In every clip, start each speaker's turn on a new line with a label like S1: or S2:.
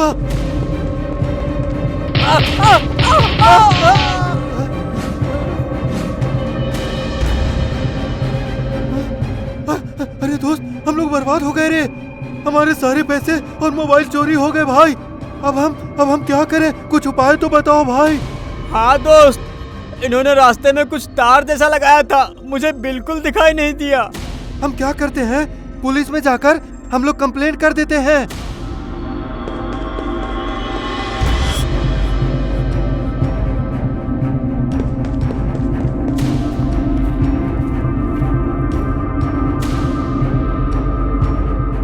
S1: हुआ? अरे दोस्त, हम लोग बर्बाद हो गए रे। हमारे सारे पैसे और मोबाइल चोरी हो गए भाई। अब हम क्या करें? कुछ उपाय तो बताओ भाई।
S2: हाँ दोस्त, इन्होंने रास्ते में कुछ तार जैसा लगाया था, मुझे बिल्कुल दिखाई नहीं दिया।
S1: हम क्या करते हैं? पुलिस में जाकर हम लोग कंप्लेंट कर देते हैं।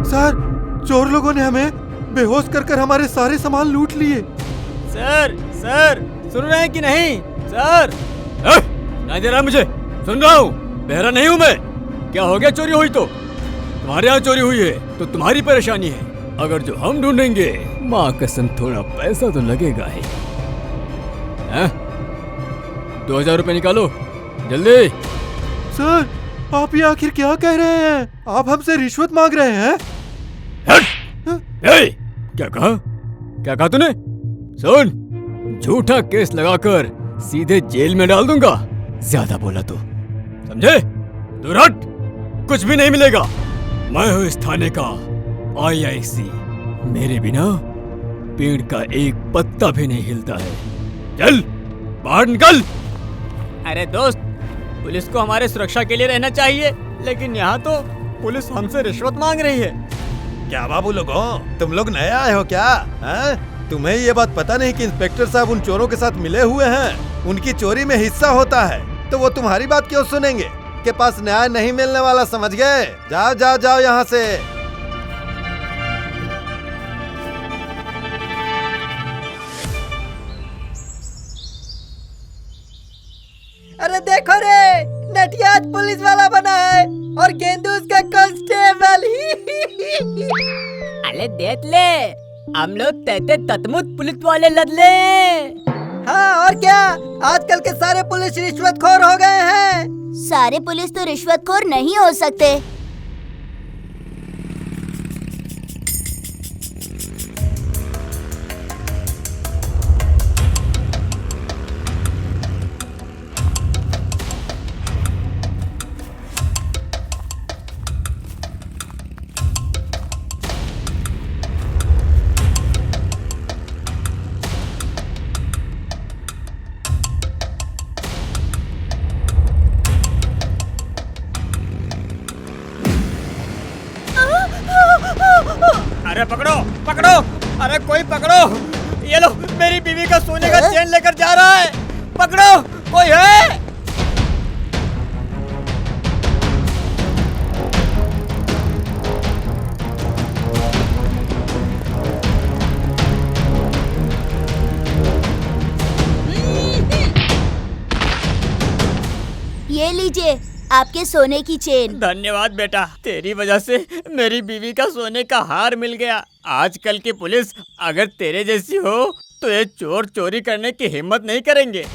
S1: सर, चोर लोगों ने हमें बेहोश कर हमारे सारे सामान लूट लिए।
S2: सर सुन रहे हैं कि नहीं? सर नहीं दे रहा मुझे, सुन रहा हूँ, बहरा नहीं हूँ मैं। क्या हो गया? चोरी हुई तो तुम्हारे यहाँ चोरी हुई है तो तुम्हारी परेशानी है। अगर जो हम ढूंढेंगे, माँ कसम थोड़ा पैसा तो लगेगा ही। 2000 रुपए निकालो जल्दी।
S1: सर, आप ये आखिर क्या कह रहे हैं? आप हमसे रिश्वत मांग रहे हैं?
S2: क्या कहा तूने? सुन, झूठा केस लगाकर सीधे जेल में डाल दूंगा, ज्यादा बोला तो, समझे? दूर हट, कुछ भी नहीं मिलेगा। मैं हूँ इस थाने का IIC। मेरे बिना पेड़ का एक पत्ता भी नहीं हिलता है। चल बाहर निकल। अरे दोस्त, पुलिस को हमारे सुरक्षा के लिए रहना चाहिए, लेकिन यहाँ तो पुलिस हमसे रिश्वत मांग रही है।
S3: क्या बाबू लोगों, तुम लोग नए आए हो क्या? तुम्हें ये बात पता नहीं कि इंस्पेक्टर साहब उन चोरों के साथ मिले हुए हैं? उनकी चोरी में हिस्सा होता है, तो वो तुम्हारी बात क्यों सुनेंगे? के पास न्याय नहीं मिलने वाला, समझ गए? जाओ जाओ जाओ यहाँ से।
S4: अरे देखो रे, नटिया आज पुलिस वाला बना है और गेंदू उसका कांस्टेबल।
S5: अरे देख ले, हम लोग तेते ततमुत पुलिस वाले लदले।
S4: हाँ और क्या, आजकल के सारे पुलिस रिश्वतखोर हो गए हैं।
S6: सारे पुलिस तो रिश्वतखोर नहीं हो सकते।
S2: अरे पकड़ो पकड़ो, अरे कोई पकड़ो, ये लो मेरी बीवी का सोने का चेन लेकर जा रहा है, पकड़ो, कोई है?
S6: ये लीजिए आपके सोने की चेन।
S2: धन्यवाद बेटा, तेरी वजह से मेरी बीवी का सोने का हार मिल गया। आजकल की पुलिस अगर तेरे जैसी हो तो ये चोर चोरी करने की हिम्मत नहीं करेंगे।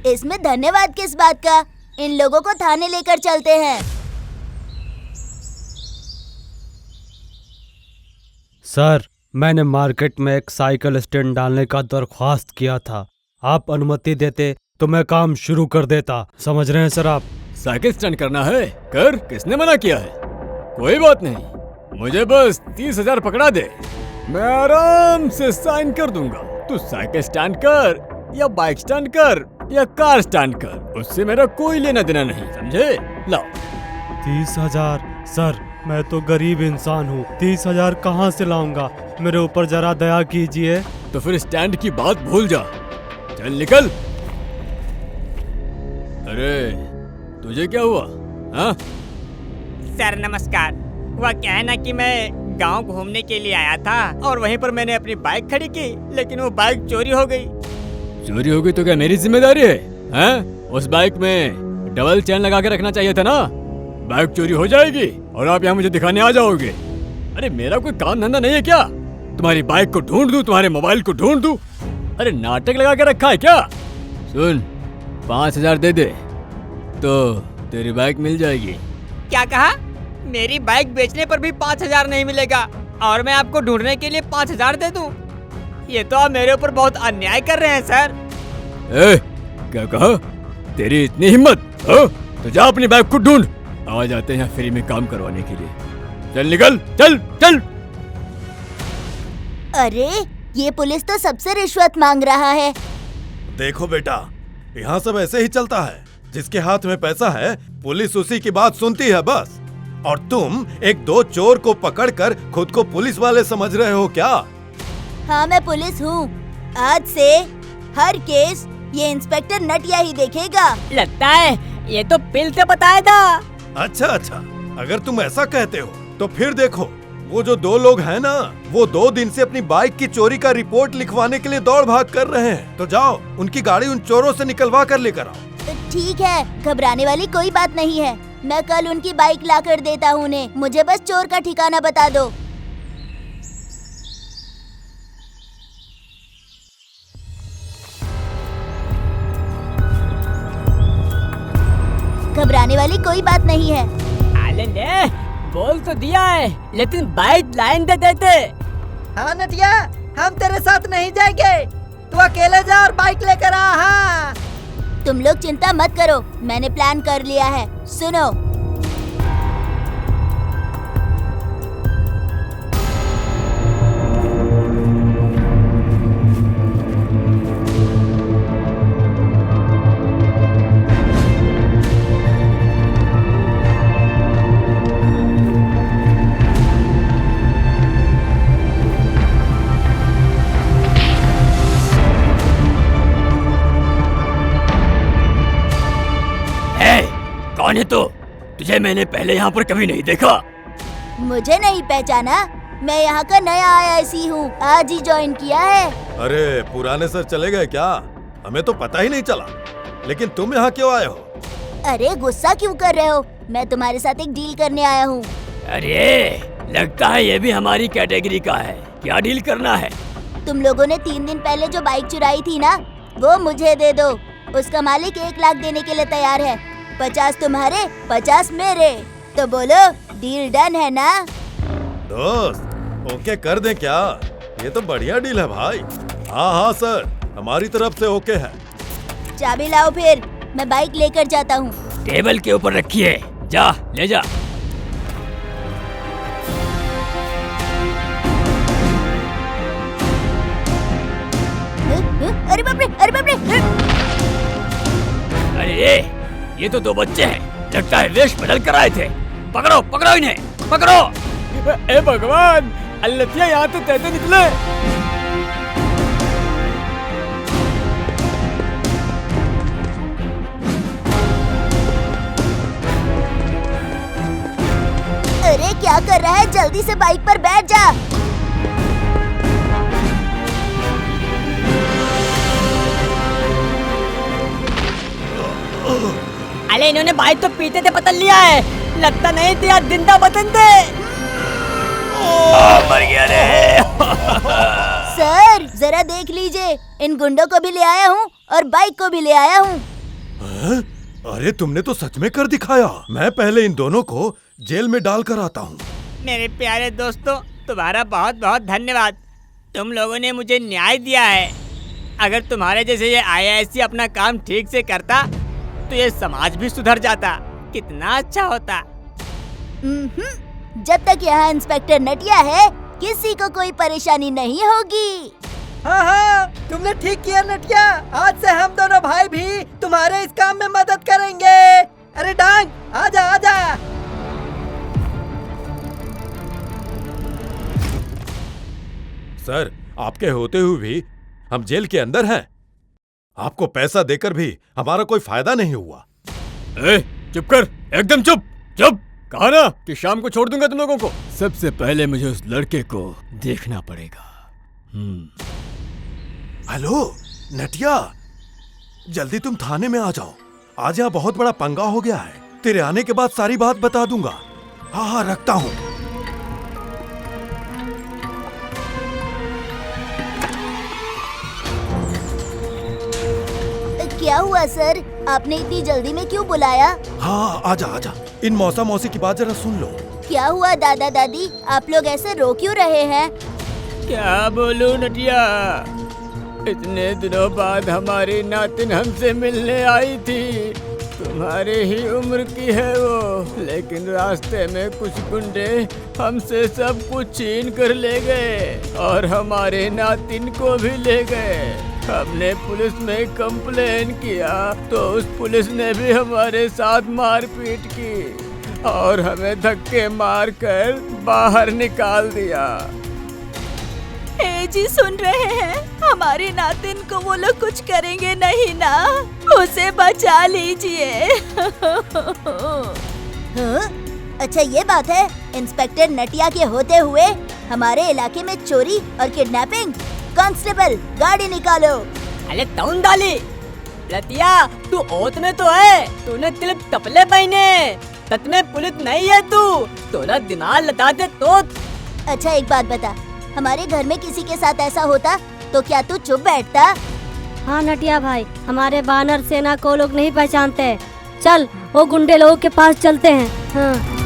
S6: इसमें धन्यवाद किस बात का? इन लोगों को थाने लेकर चलते हैं।
S7: सर, मैंने मार्केट में एक साइकिल स्टैंड डालने का दरख्वास्त किया था। आप अनुमति देते तो मैं काम शुरू कर देता। समझ रहे हैं सर आप?
S2: साइकिल स्टैंड करना है कर, किसने मना किया है? कोई बात नहीं, मुझे बस 30,000 पकड़ा दे, मैं आराम से साइन कर दूंगा। तू साइकिल स्टैंड कर या बाइक स्टैंड कर या कार स्टैंड कर, उससे मेरा कोई लेना देना नहीं, समझे? लाओ।
S7: 30,000? सर, मैं तो गरीब इंसान हूँ, 30,000 कहाँ से लाऊंगा? मेरे ऊपर जरा दया कीजिए।
S2: तो फिर स्टैंड की बात भूल जा, चल निकल। अरे तुझे क्या हुआ? हाँ?
S5: सर नमस्कार। हुआ क्या है ना कि मैं गांव घूमने के लिए आया था और वहीं पर मैंने अपनी बाइक खड़ी की, लेकिन वो बाइक चोरी हो गई।
S2: चोरी हो गई तो क्या मेरी जिम्मेदारी है? हैं? उस बाइक में डबल चेन लगा के रखना चाहिए था ना। बाइक चोरी हो जाएगी और आप यहाँ मुझे दिखाने आ जाओगे। अरे मेरा कोई काम धंधा नहीं है क्या? तुम्हारी बाइक को ढूंढ दूं, तुम्हारे मोबाइल को ढूंढ दूं? अरे नाटक लगा के रखा है क्या? सुन, 5,000 दे दे तो तेरी बाइक मिल जाएगी।
S5: क्या कहा? मेरी बाइक बेचने पर भी 5,000 नहीं मिलेगा? और मैं आपको ढूंढने के लिए 5,000 दे दूं? ये तो आप मेरे ऊपर बहुत अन्याय कर रहे हैं सर।
S2: ए, क्या कहा? तेरी इतनी हिम्मत? तो जा अपनी बाइक को ढूंढ। आ जाते हैं फ्री में काम करवाने के लिए। चल निकल, चल चल।
S6: अरे ये पुलिस तो सबसे रिश्वत मांग रहा है।
S3: देखो बेटा, यहाँ सब ऐसे ही चलता है। जिसके हाथ में पैसा है पुलिस उसी की बात सुनती है बस। और तुम एक दो चोर को पकड़कर खुद को पुलिस वाले समझ रहे हो क्या?
S6: हाँ मैं पुलिस हूँ। आज से हर केस ये इंस्पेक्टर नटिया ही देखेगा।
S5: लगता है ये तो पिल से बताया था।
S3: अच्छा अच्छा, अगर तुम ऐसा कहते हो तो फिर देखो, वो जो दो लोग हैं ना, वो 2 दिन से अपनी बाइक की चोरी का रिपोर्ट लिखवाने के लिए दौड़ भाग कर रहे हैं। तो जाओ उनकी गाड़ी उन चोरों से निकलवा कर लेकर आओ।
S6: ठीक है, घबराने वाली कोई बात नहीं है। मैं कल उनकी बाइक ला कर देता हूँ उन्हें। मुझे बस चोर का ठिकाना बता दो। घबराने वाली कोई बात नहीं है।
S5: आले ने बोल तो दिया है, लेकिन बाइक लाइन दे देते।
S4: हाँ नटिया, हम तेरे साथ नहीं जाएंगे। तू अकेले जा और बाइक लेकर आ। हाँ
S6: तुम लोग चिंता मत करो, मैंने प्लान कर लिया है। सुनो,
S2: कौन है तो? तुझे मैंने पहले यहाँ पर कभी नहीं देखा।
S6: मुझे नहीं पहचाना? मैं यहाँ का नया आईआईसी हूँ, आज ही ज्वाइन किया है।
S3: अरे पुराने सर चले गए क्या? हमें तो पता ही नहीं चला। लेकिन तुम यहाँ क्यों आए हो?
S6: अरे गुस्सा क्यों कर रहे हो? मैं तुम्हारे साथ एक डील करने आया हूँ।
S2: अरे लगता है ये भी हमारी कैटेगरी का है। क्या डील करना है?
S6: तुम लोगों ने 3 दिन पहले जो बाइक चुराई थी ना, वो मुझे दे दो। उसका मालिक 1 लाख देने के लिए तैयार है। 50 तुम्हारे, 50 मेरे। तो बोलो, डील डन है ना?
S3: दोस्त ओके कर दें क्या? ये तो बढ़िया डील है भाई। हाँ हाँ सर, हमारी तरफ से ओके है।
S6: चाबी लाओ फिर, मैं बाइक लेकर जाता हूँ।
S2: टेबल के ऊपर रखिए, जा ले जा।
S6: अरे बाप रे, अरे बाप रे।
S2: अरे ये तो 2 बच्चे हैं, लगता है वेश बदल कर आए थे। पकड़ो पकड़ो इन्हें, पकड़ो।
S5: ए भगवान, अल्लतिया यहाँ तो तैरते निकले।
S6: अरे क्या कर रहा है? जल्दी से बाइक पर बैठ जा।
S5: अरे इन्होंने बाइक तो पीते थे बदल लिया है। लगता नहीं थी आज जिंदा बदल दे।
S2: मर गया रे।
S6: सर जरा देख लीजिए, इन गुंडों को भी ले आया हूँ और बाइक को भी ले आया हूँ।
S3: अरे तुमने तो सच में कर दिखाया। मैं पहले इन दोनों को जेल में डाल कर आता हूँ।
S5: मेरे प्यारे दोस्तों, तुम्हारा बहुत बहुत धन्यवाद। तुम लोगों ने मुझे न्याय दिया है। अगर तुम्हारे जैसे ये आईआईसी अपना काम ठीक से करता तो ये समाज भी सुधर जाता। कितना अच्छा होता।
S6: जब तक यहाँ इंस्पेक्टर नटिया है, किसी को कोई परेशानी नहीं होगी।
S4: हाँ हाँ, तुमने ठीक किया नटिया। आज से हम दोनों भाई भी तुम्हारे इस काम में मदद करेंगे। अरे डांग, आजा आजा।
S3: सर आपके होते हुए भी हम जेल के अंदर हैं। आपको पैसा देकर भी हमारा कोई फायदा नहीं हुआ।
S2: चुप कर, एकदम चुप चुप। कहा ना कि शाम को छोड़ दूंगा तुम लोगों को। सबसे पहले मुझे उस लड़के को देखना पड़ेगा।
S3: हेलो नटिया, जल्दी तुम थाने में आ जाओ। आज यहाँ बहुत बड़ा पंगा हो गया है। तेरे आने के बाद सारी बात बता दूंगा। हाँ हाँ रखता हूँ।
S6: क्या हुआ सर? आपने इतनी जल्दी में क्यों बुलाया?
S3: हाँ आजा आजा, इन मौसा मौसी की बात जरा सुन लो।
S6: क्या हुआ दादा दादी, आप लोग ऐसे रो क्यों रहे हैं?
S5: क्या बोलूं नटिया, इतने दिनों बाद हमारी नातिन हमसे मिलने आई थी। तुम्हारे ही उम्र की है वो, लेकिन रास्ते में कुछ गुंडे हमसे सब कुछ छीन कर ले गए और हमारे नातिन को भी ले गए। हमने पुलिस में कंप्लेन किया तो उस पुलिस ने भी हमारे साथ मारपीट की और हमें धक्के मारकर बाहर निकाल दिया।
S6: ए जी, सुन रहे हैं? हमारे नातिन को वो लोग कुछ करेंगे नहीं ना? उसे बचा लीजिए। हाँ? अच्छा ये बात है, इंस्पेक्टर नटिया के होते हुए हमारे इलाके में चोरी और किडनैपिंग। कांस्टेबल, गाड़ी निकालो।
S4: अरे टाउन डाली लतिया, तू औत में तो है, तूने तिल टपले पहने, सच में पुलिस नहीं है तू, तोरा दिमाग लगा दे तो।
S6: अच्छा एक बात बता, हमारे घर में किसी के साथ ऐसा होता तो क्या तू चुप बैठता?
S8: हाँ नटिया भाई, हमारे बानर सेना को लोग नहीं पहचानते। चल वो गुंडे लोगों के पास चलते हैं। हाँ।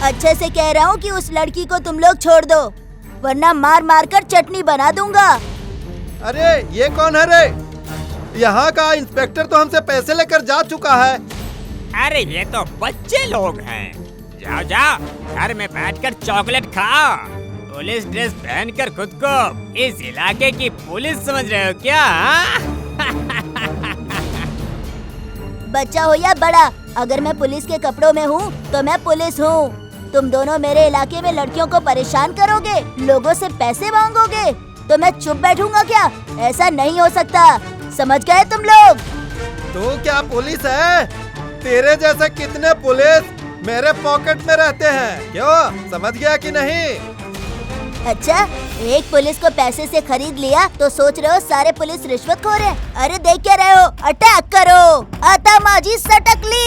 S6: अच्छे से कह रहा हूँ कि उस लड़की को तुम लोग छोड़ दो, वरना मार मार कर चटनी बना दूंगा।
S3: अरे ये कौन है रे? यहाँ का इंस्पेक्टर तो हमसे पैसे लेकर जा चुका है।
S5: अरे ये तो बच्चे लोग हैं। जाओ जाओ घर में बैठकर चॉकलेट खाओ। पुलिस ड्रेस पहनकर खुद को इस इलाके की पुलिस समझ रहे हो क्या?
S6: बच्चा हो या बड़ा, अगर मैं पुलिस के कपड़ों में हूँ तो मैं पुलिस हूँ। तुम दोनों मेरे इलाके में लड़कियों को परेशान करोगे, लोगों से पैसे मांगोगे, तो मैं चुप बैठूंगा क्या? ऐसा नहीं हो सकता, समझ गए तुम लोग?
S3: तू क्या पुलिस है? तेरे जैसे कितने पुलिस मेरे पॉकेट में रहते हैं, क्यों? समझ गया कि नहीं?
S6: अच्छा, एक पुलिस को पैसे से खरीद लिया तो सोच रहे हो सारे पुलिस रिश्वतखोर हैं? अरे देख क्या रहे हो, अटैक करो। आता माजी सटकली।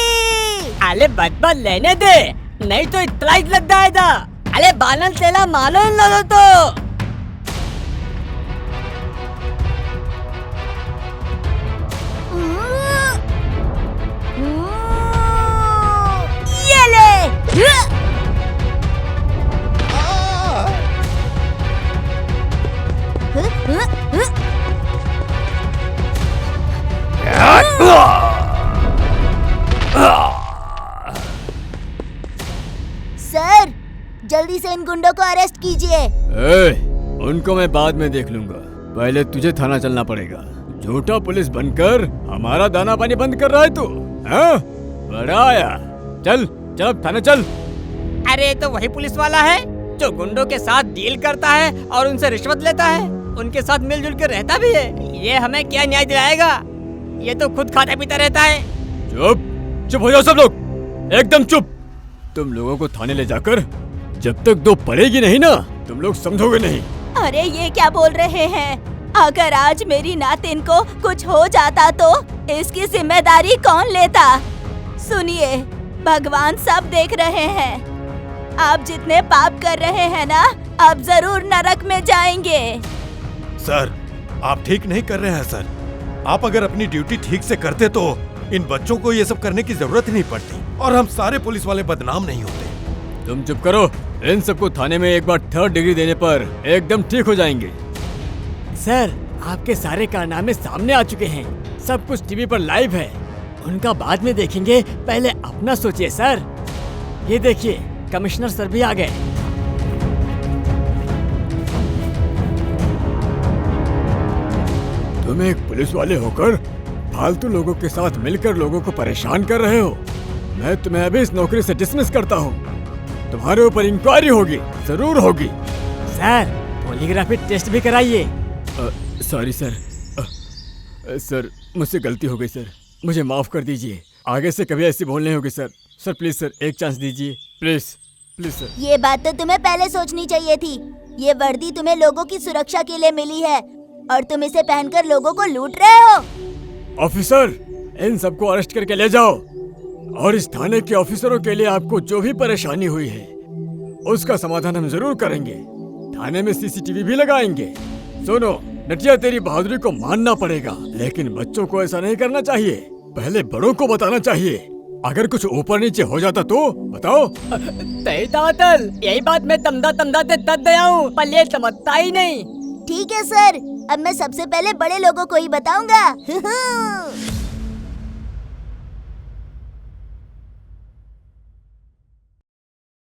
S4: अरे बचपन लेने दे, नहीं तो इतना ही लग जाएगा। अरे बालन तेला मालूम लो तो।
S6: ये ले। सर, जल्दी से इन गुंडों को अरेस्ट कीजिए।
S2: उनको मैं बाद में देख लूंगा, पहले तुझे थाना चलना पड़ेगा। झूठा पुलिस बनकर हमारा दाना पानी बंद कर रहा है तू, हाँ? बड़ा आया, चल चल अब थाने चल।
S5: अरे तो वही पुलिस वाला है जो गुंडों के साथ डील करता है और उनसे रिश्वत लेता है, उनके साथ मिलजुल कर रहता भी है। ये हमें क्या न्याय दिलाएगा? ये तो खुद खाता पीता रहता है।
S2: चुप चुप हो जाओ सब लोग, एकदम चुप। तुम लोगों को थाने ले जाकर जब तक दो पड़ेगी नहीं ना, तुम लोग समझोगे नहीं।
S6: अरे ये क्या बोल रहे हैं? अगर आज मेरी नातिन को कुछ हो जाता तो इसकी जिम्मेदारी कौन लेता? सुनिए, भगवान सब देख रहे हैं। आप जितने पाप कर रहे हैं ना, आप जरूर नरक में जाएंगे।
S3: सर, आप ठीक नहीं कर रहे हैं सर। आप अगर अपनी ड्यूटी ठीक से करते तो इन बच्चों को ये सब करने की जरूरत नहीं पड़ती और हम सारे पुलिस वाले बदनाम नहीं होते।
S2: तुम चुप करो, इन सबको थाने में एक बार 3rd डिग्री देने पर एकदम ठीक हो जाएंगे।
S5: सर, आपके सारे कारनामे सामने आ चुके हैं, सब कुछ टीवी पर लाइव है। उनका बाद में देखेंगे, पहले अपना सोचिए सर। ये देखिए, कमिश्नर सर भी आ गए।
S2: तुम एक पुलिस वाले होकर फालतू लोगों के साथ मिलकर लोगों को परेशान कर रहे हो। मैं तुम्हें अभी इस नौकरी से डिसमिस करता हूँ। तुम्हारे ऊपर इंक्वायरी होगी, जरूर होगी।
S5: सर, पॉलीग्राफी टेस्ट भी कराइए।
S2: सॉरी सर, सर मुझसे गलती हो गई सर, मुझे माफ कर दीजिए। आगे से कभी ऐसी भूल नहीं होगी सर। सर प्लीज सर, एक चांस दीजिए, प्लीज प्लीज सर।
S6: ये बात तो तुम्हें पहले सोचनी चाहिए थी। ये वर्दी तुम्हें लोगों की सुरक्षा के लिए मिली है, और तुम इसे पहनकर लोगों को लूट रहे हो।
S2: ऑफिसर, इन सबको अरेस्ट करके ले जाओ और इस थाने के ऑफिसरों के लिए आपको जो भी परेशानी हुई है उसका समाधान हम जरूर करेंगे। थाने में सीसीटीवी भी लगाएंगे। सुनो नटिया, तेरी बहादुरी को मानना पड़ेगा, लेकिन बच्चों को ऐसा नहीं करना चाहिए। पहले बड़ों को बताना चाहिए। अगर कुछ ऊपर नीचे हो जाता तो बताओ।
S4: तय तातल, यही बात मैं तमदा ते तद दया हूँ, पर ये समझता ही नहीं।
S6: ठीक है सर, अब मैं सबसे पहले बड़े लोगों को ही बताऊंगा।